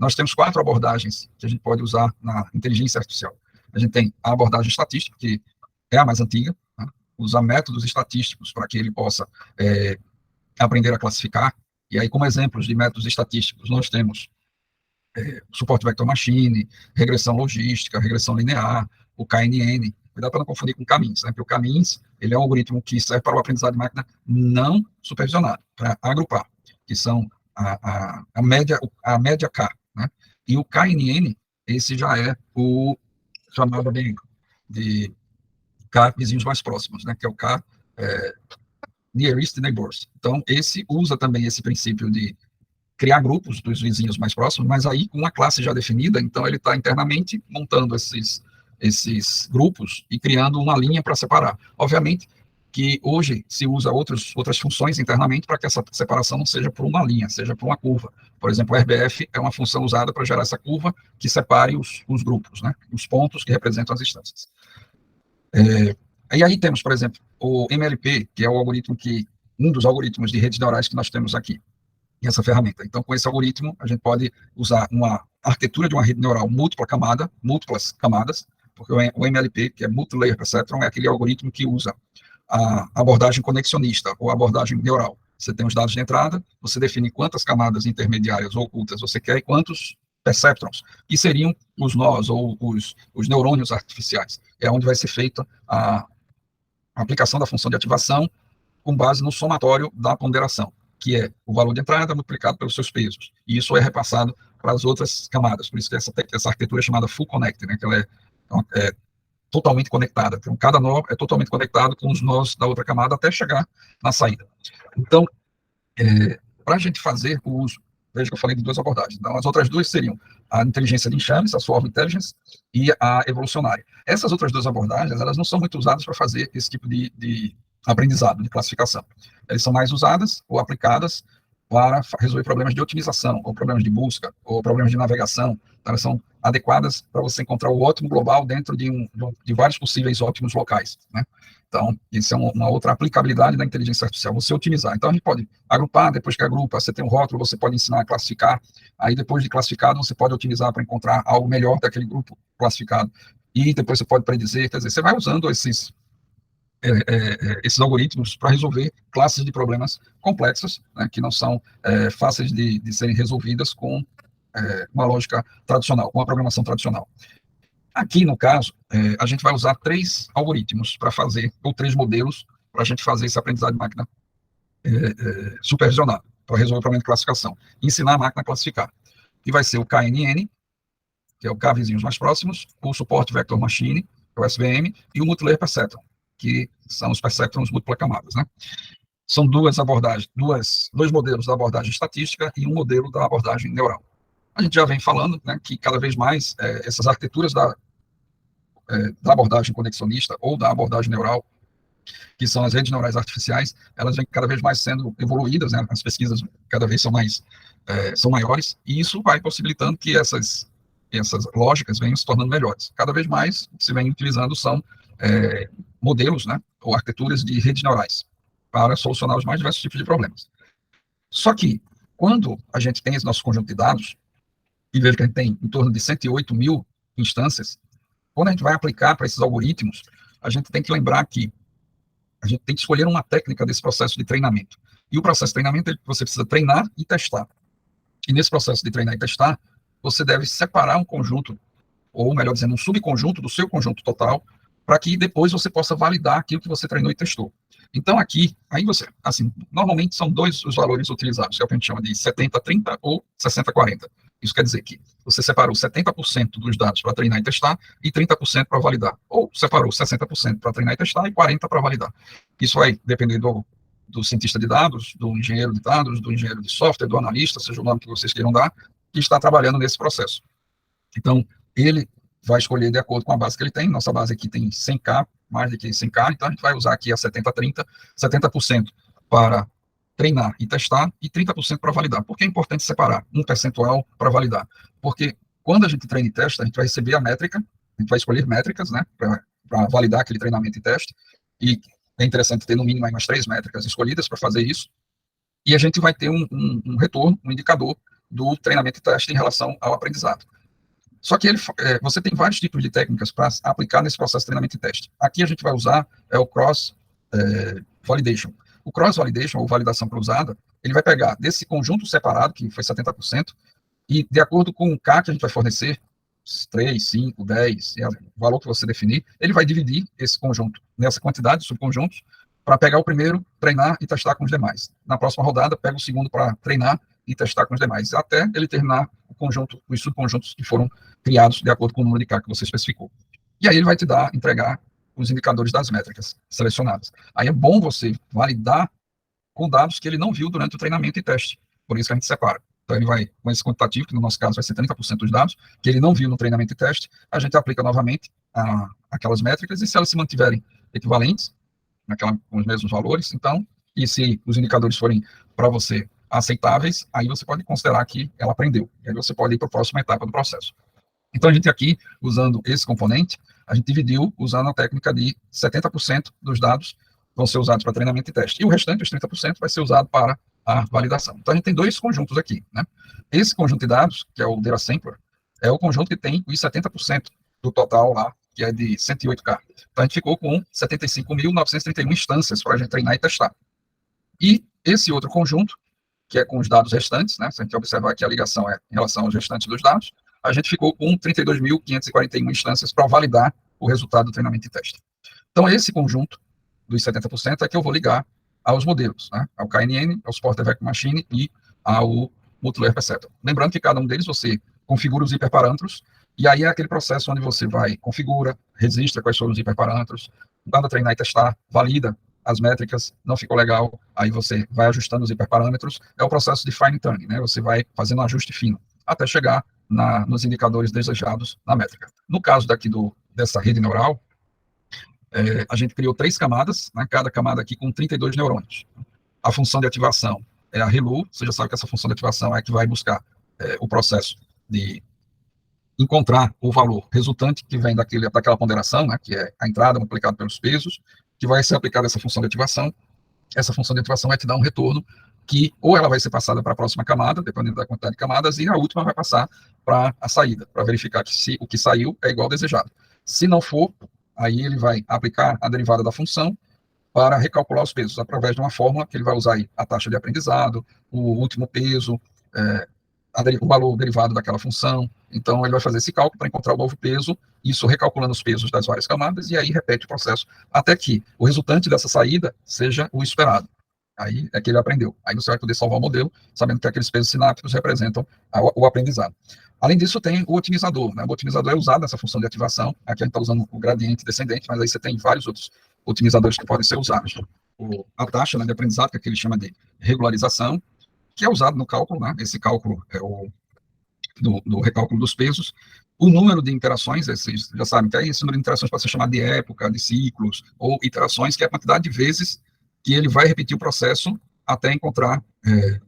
Nós temos 4 abordagens que a gente pode usar na inteligência artificial. A gente tem a abordagem estatística, que é a mais antiga, né? Usar métodos estatísticos para que ele possa aprender a classificar. E aí, como exemplos de métodos estatísticos, nós temos suporte vector machine, regressão logística, regressão linear, o KNN. Cuidado para não confundir com K-means, né? Porque o K-means, ele é um algoritmo que serve para o aprendizado de máquina não supervisionado, para agrupar, que são a média K, né? E o KNN, esse já é o chamado de K vizinhos mais próximos, né? Que é o K nearest neighbors. Então, esse usa também esse princípio de criar grupos dos vizinhos mais próximos, mas aí com uma classe já definida, então ele está internamente montando esses grupos e criando uma linha para separar. Obviamente que hoje se usa outras funções internamente para que essa separação não seja por uma linha, seja por uma curva. Por exemplo, o RBF é uma função usada para gerar essa curva que separe os grupos, né, os pontos que representam as instâncias. E aí temos, por exemplo, o MLP, que é o algoritmo um dos algoritmos de redes neurais que nós temos aqui, essa ferramenta. Então, com esse algoritmo, a gente pode usar uma arquitetura de uma rede neural múltiplas camadas, porque o MLP, que é Multi-Layer Perceptron, é aquele algoritmo que usa a abordagem conexionista, ou a abordagem neural. Você tem os dados de entrada, você define quantas camadas intermediárias ou ocultas você quer e quantos perceptrons, que seriam os nós, ou os neurônios artificiais. É onde vai ser feita a aplicação da função de ativação com base no somatório da ponderação, que é o valor de entrada multiplicado pelos seus pesos. E isso é repassado para as outras camadas. Por isso que essa arquitetura é chamada Full Connect, né, que ela é totalmente conectada. Então, cada nó é totalmente conectado com os nós da outra camada até chegar na saída. Então, para a gente fazer o uso veja que eu falei de duas abordagens. Então, as outras duas seriam a inteligência de Chaves, a Swarm Intelligence, e a evolucionária. Essas outras duas abordagens, elas não são muito usadas para fazer esse tipo de aprendizado, de classificação. Elas são mais usadas ou aplicadas para resolver problemas de otimização, ou problemas de busca, ou problemas de navegação. Então, elas são adequadas para você encontrar o ótimo global dentro de vários possíveis ótimos locais, né? Então, isso é uma outra aplicabilidade da inteligência artificial, você otimizar. Então, a gente pode agrupar, depois que agrupa, você tem um rótulo, você pode ensinar a classificar, aí depois de classificado, você pode otimizar para encontrar algo melhor daquele grupo classificado, e depois você pode predizer, quer dizer, você vai usando esses algoritmos para resolver classes de problemas complexos, né, que não são fáceis de serem resolvidas com uma lógica tradicional, com a programação tradicional. Aqui, no caso, a gente vai usar 3 algoritmos para fazer, ou 3 modelos, para a gente fazer esse aprendizado de máquina supervisionado, para resolver o problema de classificação, ensinar a máquina a classificar. E vai ser o KNN, que é o K vizinhos mais próximos, o Support Vector Machine, que é o SVM, e o Multilayer Perceptron, que são os perceptrons múltipla camadas, né? São duas abordagens, dois modelos da abordagem estatística e um modelo da abordagem neural. A gente já vem falando, né, que cada vez mais essas arquiteturas da abordagem conexionista ou da abordagem neural, que são as redes neurais artificiais, elas vêm cada vez mais sendo evoluídas, né? As pesquisas cada vez são maiores, e isso vai possibilitando que essas lógicas venham se tornando melhores. Cada vez mais o que se vem utilizando são modelos, né, ou arquiteturas de redes neurais para solucionar os mais diversos tipos de problemas. Só que, quando a gente tem esse nosso conjunto de dados, e veja que a gente tem em torno de 108 mil instâncias, quando a gente vai aplicar para esses algoritmos, a gente tem que lembrar que a gente tem que escolher uma técnica desse processo de treinamento. E o processo de treinamento, você precisa treinar e testar. E nesse processo de treinar e testar, você deve separar um conjunto, ou melhor dizendo, um subconjunto do seu conjunto total, para que depois você possa validar aquilo que você treinou e testou. Então, aqui, aí você, assim, normalmente são 2 os valores utilizados, que é o que a gente chama de 70-30 ou 60-40. Isso quer dizer que você separou 70% dos dados para treinar e testar e 30% para validar. Ou separou 60% para treinar e testar e 40% para validar. Isso vai depender do cientista de dados, do engenheiro de dados, do engenheiro de software, do analista, seja o nome que vocês queiram dar, que está trabalhando nesse processo. Então, ele vai escolher de acordo com a base que ele tem. Nossa base aqui tem 100K, mais de que 100K, então a gente vai usar aqui a 70-30, 70% para treinar e testar e 30% para validar. Por que é importante separar um percentual para validar? Porque quando a gente treina e testa, a gente vai receber a métrica, a gente vai escolher métricas, né, para validar aquele treinamento e teste, e é interessante ter no mínimo aí umas 3 métricas escolhidas para fazer isso, e a gente vai ter um retorno, um indicador do treinamento e teste em relação ao aprendizado. Só que você tem vários tipos de técnicas para aplicar nesse processo de treinamento e teste. Aqui a gente vai usar o cross-validation. O cross-validation, ou validação cruzada, ele vai pegar desse conjunto separado, que foi 70%, e de acordo com o K que a gente vai fornecer, 3, 5, 10, o valor que você definir, ele vai dividir esse conjunto nessa quantidade de subconjuntos para pegar o primeiro, treinar e testar com os demais. Na próxima rodada, pega o segundo para treinar e testar com os demais, até ele terminar os subconjuntos que foram criados de acordo com o número de K que você especificou. E aí ele vai te entregar os indicadores das métricas selecionadas. Aí é bom você validar com dados que ele não viu durante o treinamento e teste. Por isso que a gente separa. Então ele vai, com esse quantitativo, que no nosso caso vai ser 30% dos dados, que ele não viu no treinamento e teste, a gente aplica novamente aquelas métricas, e se elas se mantiverem equivalentes, com os mesmos valores, então, e se os indicadores forem para você aceitáveis, aí você pode considerar que ela aprendeu. E aí você pode ir para a próxima etapa do processo. Então, a gente aqui, usando esse componente, a gente dividiu usando a técnica de 70% dos dados vão ser usados para treinamento e teste. E o restante, os 30%, vai ser usado para a validação. Então, a gente tem 2 conjuntos aqui, né? Esse conjunto de dados, que é o Data Sampler, é o conjunto que tem os 70% do total lá, que é de 108K. Então, a gente ficou com 75.931 instâncias para a gente treinar e testar. E esse outro conjunto, que é com os dados restantes, né? Se a gente observar que a ligação é em relação aos restantes dos dados, a gente ficou com 32.541 instâncias para validar o resultado do treinamento e teste. Então, esse conjunto dos 70% é que eu vou ligar aos modelos, né? Ao KNN, ao Support Vector Machine e ao Multilayer Perceptron. Lembrando que cada um deles você configura os hiperparâmetros, e aí é aquele processo onde você configura, registra quais foram os hiperparâmetros, dá para treinar e testar, valida as métricas não ficou legal, aí você vai ajustando os hiperparâmetros, é o processo de fine tuning, né? Você vai fazendo um ajuste fino, até chegar nos indicadores desejados na métrica. No caso dessa rede neural, a gente criou 3 camadas, né? Cada camada aqui com 32 neurônios. A função de ativação é a ReLU, você já sabe que essa função de ativação é a que vai buscar o processo de encontrar o valor resultante que vem daquela ponderação, né, que é a entrada multiplicada pelos pesos, que vai ser aplicada essa função de ativação. Essa função de ativação vai te dar um retorno que ou ela vai ser passada para a próxima camada, dependendo da quantidade de camadas, e a última vai passar para a saída, para verificar que se o que saiu é igual ao desejado. Se não for, aí ele vai aplicar a derivada da função para recalcular os pesos, através de uma fórmula que ele vai usar aí a taxa de aprendizado, o último peso, o valor derivado daquela função. Então, ele vai fazer esse cálculo para encontrar o novo peso, isso recalculando os pesos das várias camadas, e aí repete o processo até que o resultante dessa saída seja o esperado. Aí é que ele aprendeu. Aí você vai poder salvar o modelo, sabendo que aqueles pesos sinápticos representam o aprendizado. Além disso, tem o otimizador, né? O otimizador é usado nessa função de ativação. Aqui a gente está usando o gradiente descendente, mas aí você tem vários outros otimizadores que podem ser usados. A taxa, né, de aprendizado, que ele chama de regularização, que é usado no cálculo, né? Esse cálculo é do recálculo dos pesos. O número de interações, vocês já sabem que aí esse número de interações pode ser chamado de época, de ciclos, ou iterações, que é a quantidade de vezes que ele vai repetir o processo até encontrar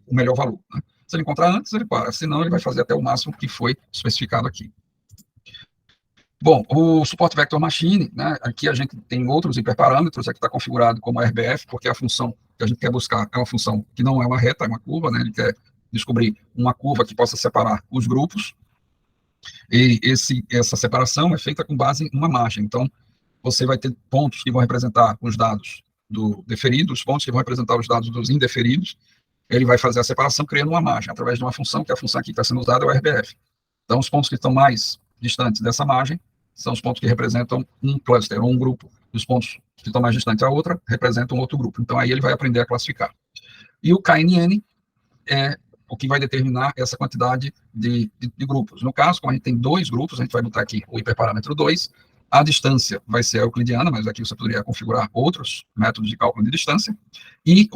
o melhor valor, né? Se ele encontrar antes, ele para, senão ele vai fazer até o máximo que foi especificado aqui. Bom, o Support Vector Machine, né, aqui a gente tem outros hiperparâmetros, aqui está configurado como RBF, porque a função que a gente quer buscar é uma função que não é uma reta, é uma curva, né, ele quer descobrir uma curva que possa separar os grupos, e essa separação é feita com base em uma margem. Então, você vai ter pontos que vão representar os dados do deferido, os pontos que vão representar os dados dos indeferidos. Ele vai fazer a separação criando uma margem, através de uma função, que a função aqui que está sendo usada é o RBF. Então, os pontos que estão mais distantes dessa margem são os pontos que representam um cluster, ou um grupo. E os pontos que estão mais distantes da outra representam outro grupo. Então, aí ele vai aprender a classificar. E o KNN é o que vai determinar essa quantidade de grupos. No caso, como a gente tem 2 grupos, a gente vai botar aqui o hiperparâmetro 2, a distância vai ser a euclidiana, mas aqui você poderia configurar outros métodos de cálculo de distância, e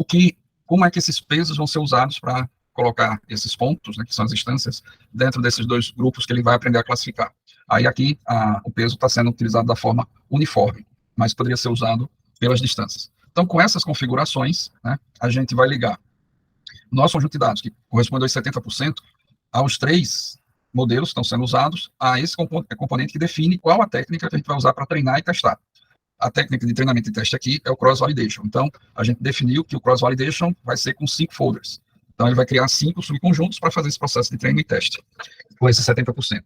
como é que esses pesos vão ser usados para colocar esses pontos, né, que são as distâncias, dentro desses 2 grupos que ele vai aprender a classificar. Aí aqui o peso está sendo utilizado da forma uniforme, mas poderia ser usado pelas distâncias. Então, com essas configurações, né, a gente vai ligar nosso conjunto de dados, que corresponde aos 70%, aos 3 modelos que estão sendo usados, a esse componente que define qual a técnica que a gente vai usar para treinar e testar. A técnica de treinamento e teste aqui é o cross-validation. Então, a gente definiu que o cross-validation vai ser com 5 folders. Então, ele vai criar 5 subconjuntos para fazer esse processo de treino e teste, com esses 70%.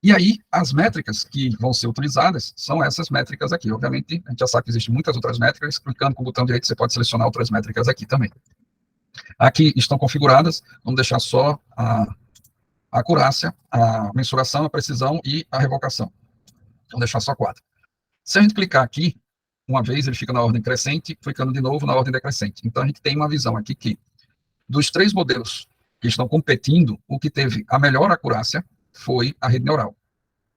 E aí, as métricas que vão ser utilizadas são essas métricas aqui. Obviamente, a gente já sabe que existem muitas outras métricas, clicando com o botão direito, você pode selecionar outras métricas aqui também. Aqui estão configuradas, vamos deixar só a acurácia, a mensuração, a precisão e a revocação. Vamos deixar só 4. Se a gente clicar aqui, uma vez ele fica na ordem crescente, clicando de novo na ordem decrescente. Então a gente tem uma visão aqui que, dos 3 modelos que estão competindo, o que teve a melhor acurácia foi a rede neural.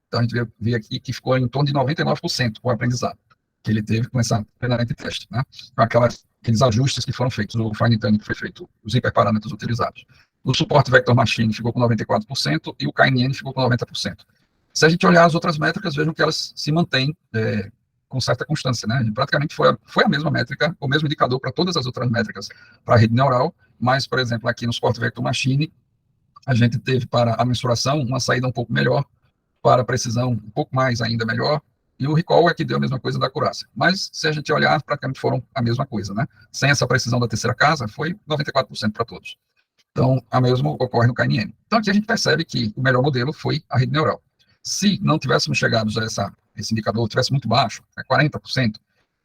Então a gente vê aqui que ficou em torno de 99% o aprendizado que ele teve com essa treinamento e teste, né? Com aqueles ajustes que foram feitos, o fine tuning que foi feito, os hiperparâmetros utilizados. O Support Vector Machine ficou com 94% e o KNN ficou com 90%. Se a gente olhar as outras métricas, vejam que elas se mantêm com certa constância, né? Praticamente foi a mesma métrica, o mesmo indicador para todas as outras métricas para a rede neural, mas, por exemplo, aqui no Support Vector Machine, a gente teve para a mensuração uma saída um pouco melhor, para a precisão um pouco mais ainda melhor, e o recall é que deu a mesma coisa da acurácia. Mas, se a gente olhar, praticamente foram a mesma coisa, né? Sem essa precisão da terceira casa, foi 94% para todos. Então, a mesma ocorre no KNN. Então, aqui a gente percebe que o melhor modelo foi a rede neural. Se não tivéssemos chegado a esse indicador, tivesse muito baixo, 40%,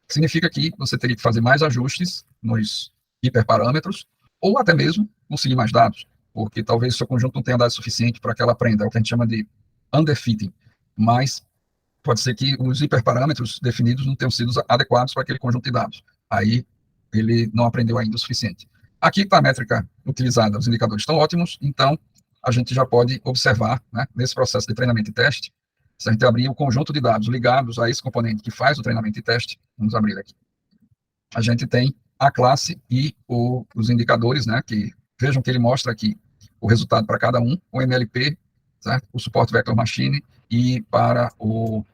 significa que você teria que fazer mais ajustes nos hiperparâmetros, ou até mesmo conseguir mais dados, porque talvez o seu conjunto não tenha dados suficiente para que ela aprenda, é o que a gente chama de underfitting, mas pode ser que os hiperparâmetros definidos não tenham sido adequados para aquele conjunto de dados. Aí ele não aprendeu ainda o suficiente. Aqui está a métrica utilizada, os indicadores estão ótimos, então a gente já pode observar, né, nesse processo de treinamento e teste, se a gente abrir o conjunto de dados ligados a esse componente que faz o treinamento e teste, vamos abrir aqui. a gente tem a classe e os indicadores, né, que vejam que ele mostra aqui o resultado para cada um, o MLP, certo? O Support Vector Machine e para o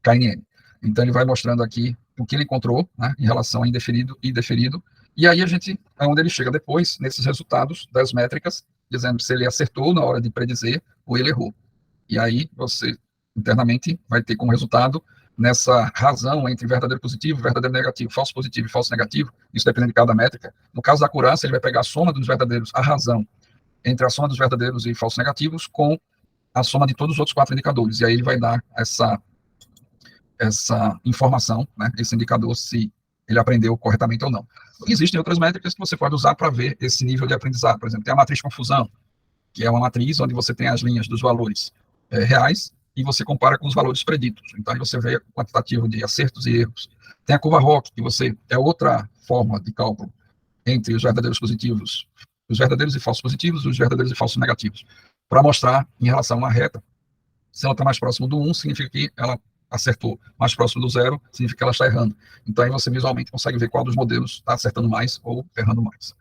KNN. Então, ele vai mostrando aqui o que ele encontrou, né, em relação a indeferido e deferido, e aí a gente, é onde ele chega depois, nesses resultados das métricas, dizendo se ele acertou na hora de predizer ou ele errou. E aí você, internamente, vai ter como resultado, nessa razão entre verdadeiro positivo, verdadeiro negativo, falso positivo e falso negativo, isso depende de cada métrica. No caso da acurácia, ele vai pegar a soma dos verdadeiros, a razão entre a soma dos verdadeiros e falsos negativos com a soma de todos os outros 4 indicadores. E aí ele vai dar essa informação, né, esse indicador, se ele aprendeu corretamente ou não. Existem outras métricas que você pode usar para ver esse nível de aprendizado. Por exemplo, tem a matriz confusão, que é uma matriz onde você tem as linhas dos valores reais e você compara com os valores preditos. Então, aí você vê o quantitativo de acertos e erros. Tem a curva ROC, que é outra forma de cálculo entre os verdadeiros positivos, os verdadeiros e falsos positivos, os verdadeiros e falsos negativos, para mostrar, em relação a uma reta, se ela está mais próximo do 1, significa que ela acertou. Mais próximo do 0, significa que ela está errando. Então, aí você visualmente consegue ver qual dos modelos está acertando mais ou errando mais.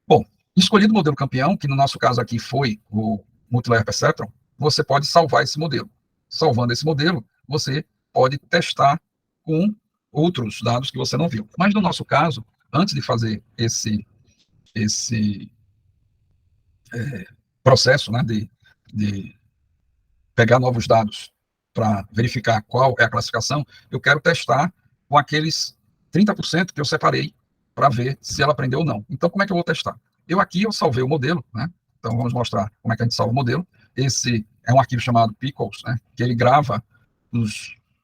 Bom, escolhido o modelo campeão, que no nosso caso aqui foi o Multilayer Perceptron, você pode salvar esse modelo. Salvando esse modelo, você pode testar com outros dados que você não viu. Mas no nosso caso, antes de fazer esse processo, né, de pegar novos dados para verificar qual é a classificação, eu quero testar com aqueles 30% que eu separei para ver se ela aprendeu ou não. Então, como é que eu vou testar? Eu salvei o modelo, né? Então, vamos mostrar como é que a gente salva o modelo. Esse é um arquivo chamado Pickles, né? Que ele grava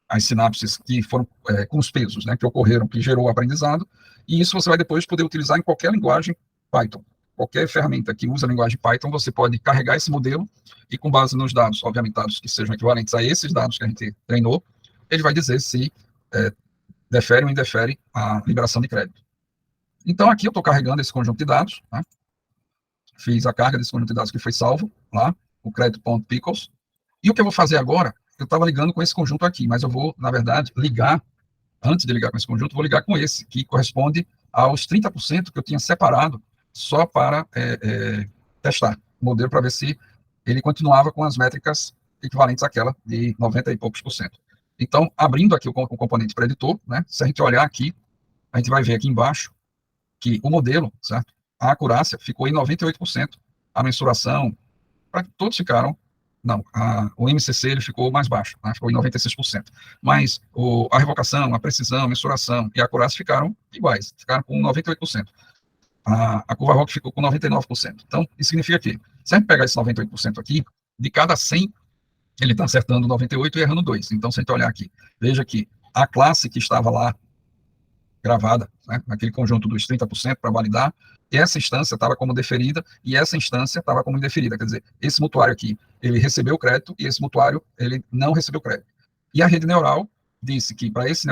as sinapses que foram com os pesos, né? Que ocorreram, que gerou o aprendizado. E isso você vai depois poder utilizar em qualquer linguagem Python. Qualquer ferramenta que usa a linguagem Python, você pode carregar esse modelo e, com base nos dados, obviamente, dados que sejam equivalentes a esses dados que a gente treinou, ele vai dizer se defere ou indefere a liberação de crédito. Então, aqui eu estou carregando esse conjunto de dados, né? Fiz a carga desse conjunto de dados que foi salvo lá, o crédito.pickles. E o que eu vou fazer agora, eu estava ligando com esse conjunto aqui, mas eu vou, na verdade, ligar, antes de ligar com esse conjunto, vou ligar com esse, que corresponde aos 30% que eu tinha separado só para testar o modelo, para ver se ele continuava com as métricas equivalentes àquela de 90 e poucos por cento. Então, abrindo aqui o componente preditor, né, se a gente olhar aqui, a gente vai ver aqui embaixo que o modelo, certo? A acurácia ficou em 98%, a mensuração, todos ficaram, não, o MCC ele ficou mais baixo, né, ficou em 96%, mas a revocação, a precisão, a mensuração e a acurácia ficaram iguais, ficaram com 98%. A curva ROC ficou com 99%. Então, isso significa que, se a gente pegar esse 98% aqui, de cada 100, ele está acertando 98 e errando 2. Então, se a gente olhar aqui, veja que a classe que estava lá gravada, né, naquele conjunto dos 30% para validar, essa instância estava como deferida e essa instância estava como indeferida. Quer dizer, esse mutuário aqui, ele recebeu o crédito e esse mutuário, ele não recebeu crédito. E a rede neural disse que para esse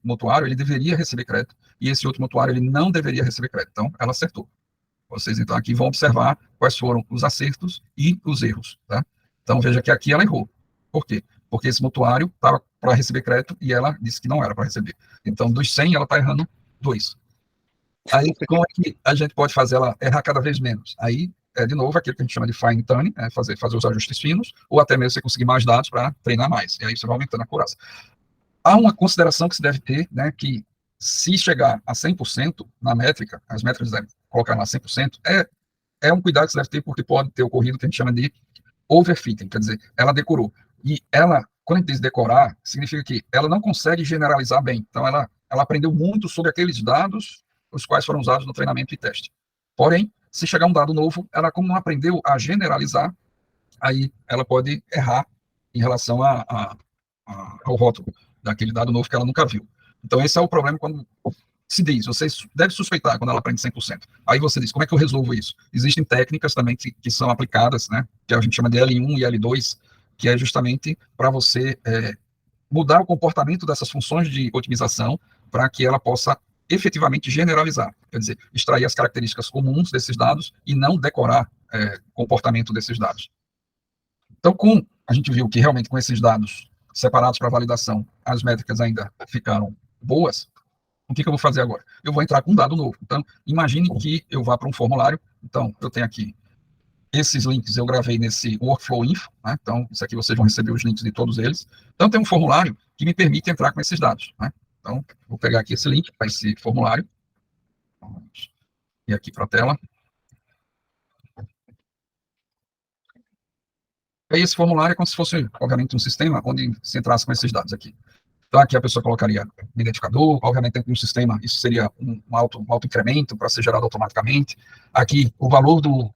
mutuário, ele deveria receber crédito e esse outro mutuário, ele não deveria receber crédito. Então, ela acertou. Vocês, então, aqui vão observar quais foram os acertos e os erros, tá? Então, veja que aqui ela errou. Por quê? Porque esse mutuário estava para receber crédito e ela disse que não era para receber. Então, dos 100, ela está errando 2. Aí, como é que a gente pode fazer ela errar cada vez menos? Aí, de novo, aquilo que a gente chama de fine tuning, fazer os ajustes finos, ou até mesmo você conseguir mais dados para treinar mais. E aí você vai aumentando a acurácia. Há uma consideração que se deve ter, né, que se chegar a 100% na métrica, as métricas devem colocar lá 100%, é um cuidado que se deve ter, porque pode ter ocorrido o que a gente chama de overfitting, quer dizer, ela decorou. E ela, quando a gente diz decorar, significa que ela não consegue generalizar bem. Então, ela aprendeu muito sobre aqueles dados os quais foram usados no treinamento e teste. Porém, se chegar um dado novo, ela, como não aprendeu a generalizar, aí ela pode errar em relação ao rótulo daquele dado novo que ela nunca viu. Então, esse é o problema quando se diz, você deve suspeitar quando ela aprende 100%. Aí você diz, como é que eu resolvo isso? Existem técnicas também que são aplicadas, né, que a gente chama de L1 e L2, que é justamente para você mudar o comportamento dessas funções de otimização para que ela possa efetivamente generalizar, quer dizer, extrair as características comuns desses dados e não decorar o comportamento desses dados. Então, a gente viu que realmente com esses dados separados para validação, as métricas ainda ficaram boas, O que eu vou fazer agora? Eu vou entrar com um dado novo. Então, imagine que eu vá para um formulário. Então, eu tenho aqui esses links, eu gravei nesse Workflow Info, né? Então, isso aqui vocês vão receber os links de todos eles. Então, tem um formulário que me permite entrar com esses dados, né? Então, vou pegar aqui esse link para esse formulário. Vamos ir aqui para a tela. Aí, esse formulário é como se fosse, obviamente, um sistema onde se entrasse com esses dados aqui. Então, aqui a pessoa colocaria o identificador, obviamente dentro de um sistema, isso seria um auto incremento para ser gerado automaticamente. Aqui, o valor do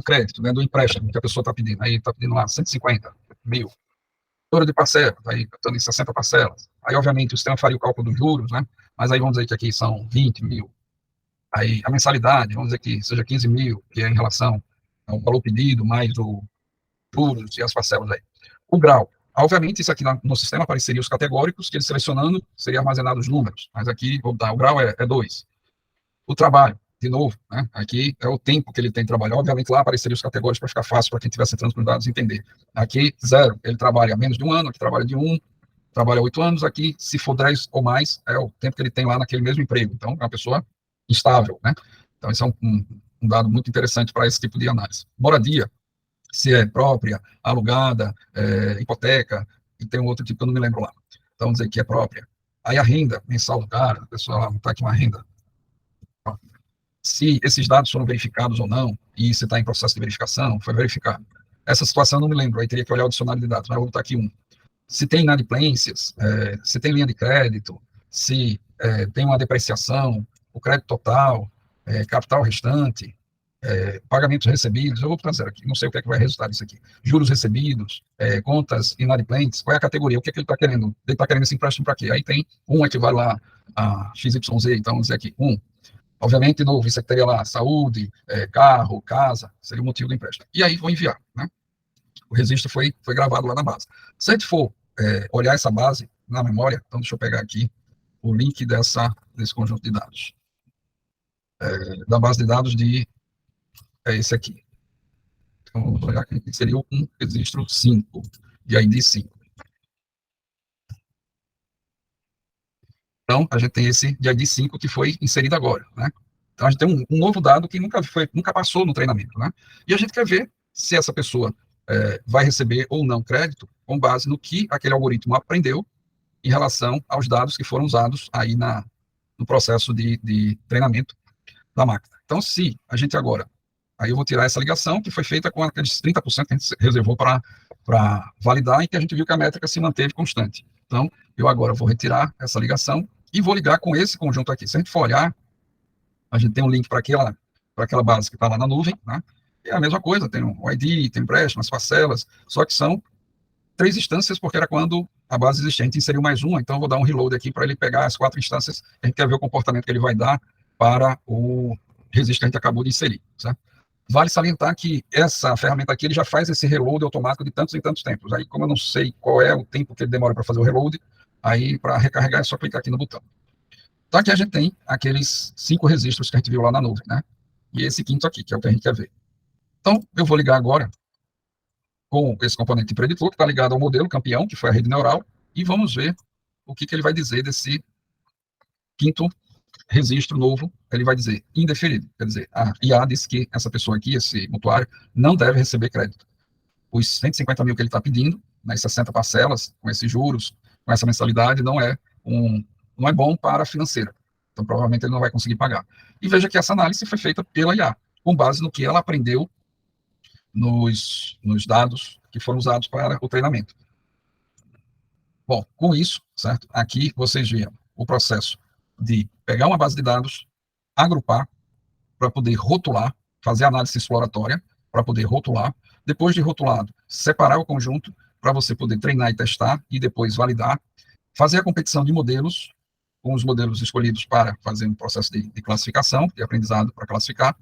crédito, né, do empréstimo que a pessoa está pedindo. Aí está pedindo lá 150 mil. Número de parcelas, aí estando em 60 parcelas. Aí, obviamente, o sistema faria o cálculo dos juros, né? Mas aí vamos dizer que aqui são 20 mil. Aí a mensalidade, vamos dizer que seja 15 mil, que é em relação ao valor pedido, mais o juros e as parcelas aí. O grau. Obviamente, isso aqui no sistema apareceria os categóricos, que ele selecionando, seria armazenado os números. Mas aqui, vou dar, o grau é 2. O trabalho, de novo, né? Aqui é o tempo que ele tem de trabalho. Obviamente, lá apareceria os categóricos para ficar fácil para quem estivesse entrando com os dados entender. Aqui, 0. Ele trabalha menos de 1 ano, aqui trabalha de 1, trabalha 8 anos. Aqui, se for 10 ou mais, é o tempo que ele tem lá naquele mesmo emprego. Então, é uma pessoa estável, né? Então, isso é um dado muito interessante para esse tipo de análise. Moradia, se é própria, alugada, hipoteca, e tem um outro tipo que eu não me lembro lá. Então, dizer que é própria. Aí a renda mensal do cara, a pessoa está aqui uma renda. Se esses dados foram verificados ou não, e se está em processo de verificação, foi verificado. Essa situação eu não me lembro, aí teria que olhar o dicionário de dados, mas eu vou botar aqui um. Se tem inadimplências, se tem linha de crédito, se tem uma depreciação, o crédito total, capital restante, pagamentos recebidos, eu vou botar 0 aqui, não sei o que é que vai resultar disso aqui. Juros recebidos, contas inadimplentes, qual é a categoria? O que é que ele está querendo? Ele está querendo esse empréstimo para quê? Aí tem um equivale lá a XYZ, então vamos dizer aqui, 1. Obviamente, de novo, isso aqui teria lá saúde, carro, casa, seria o motivo do empréstimo. E aí vou enviar, né? O registro foi gravado lá na base. Se a gente for olhar essa base na memória, então deixa eu pegar aqui o link desse conjunto de dados. Da base de dados é esse aqui. Então, vamos olhar aqui, seria um registro 5, de ID 5. Então, a gente tem esse de ID 5 que foi inserido agora, né? Então, a gente tem um novo dado que nunca passou no treinamento, né? E a gente quer ver se essa pessoa vai receber ou não crédito com base no que aquele algoritmo aprendeu em relação aos dados que foram usados aí no processo de treinamento da máquina. Então, se a gente agora, aí eu vou tirar essa ligação que foi feita com aqueles 30% que a gente reservou para validar e que a gente viu que a métrica se manteve constante. Então, eu agora vou retirar essa ligação e vou ligar com esse conjunto aqui. Se a gente for olhar, a gente tem um link para aquela base que está lá na nuvem, né? É a mesma coisa, tem o ID, tem empréstimo, as parcelas, só que são 3 instâncias, porque era quando a base existente inseriu mais uma, então eu vou dar um reload aqui para ele pegar as 4 instâncias, a gente quer ver o comportamento que ele vai dar para o registro que a gente acabou de inserir, certo? Vale salientar que essa ferramenta aqui, ele já faz esse reload automático de tantos em tantos tempos. Aí, como eu não sei qual é o tempo que ele demora para fazer o reload, aí para recarregar é só clicar aqui no botão. Então, aqui a gente tem aqueles 5 registros que a gente viu lá na nuvem, né? E esse quinto aqui, que é o que a gente quer ver. Então, eu vou ligar agora com esse componente de preditor, que está ligado ao modelo campeão, que foi a rede neural, e vamos ver o que ele vai dizer desse quinto registro novo. Ele vai dizer indeferido, quer dizer, a IA disse que essa pessoa aqui, esse mutuário, não deve receber crédito. Os 150 mil que ele está pedindo, nas 60 parcelas, com esses juros, com essa mensalidade, não é bom para a financeira. Então, provavelmente, ele não vai conseguir pagar. E veja que essa análise foi feita pela IA, com base no que ela aprendeu nos dados que foram usados para o treinamento. Bom, com isso, certo? Aqui vocês viram o processo de pegar uma base de dados, agrupar, para poder rotular, fazer análise exploratória, para poder rotular. Depois de rotulado, separar o conjunto, para você poder treinar e testar, e depois validar. Fazer a competição de modelos, com os modelos escolhidos para fazer um processo de classificação, de aprendizado para classificar.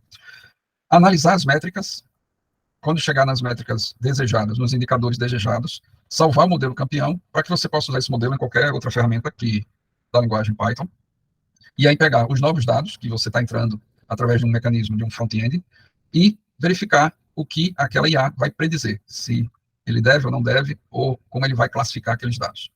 Analisar as métricas. Quando chegar nas métricas desejadas, nos indicadores desejados, salvar o modelo campeão, para que você possa usar esse modelo em qualquer outra ferramenta da linguagem Python. E aí pegar os novos dados que você está entrando através de um mecanismo, de um front-end, e verificar o que aquela IA vai predizer, se ele deve ou não deve, ou como ele vai classificar aqueles dados.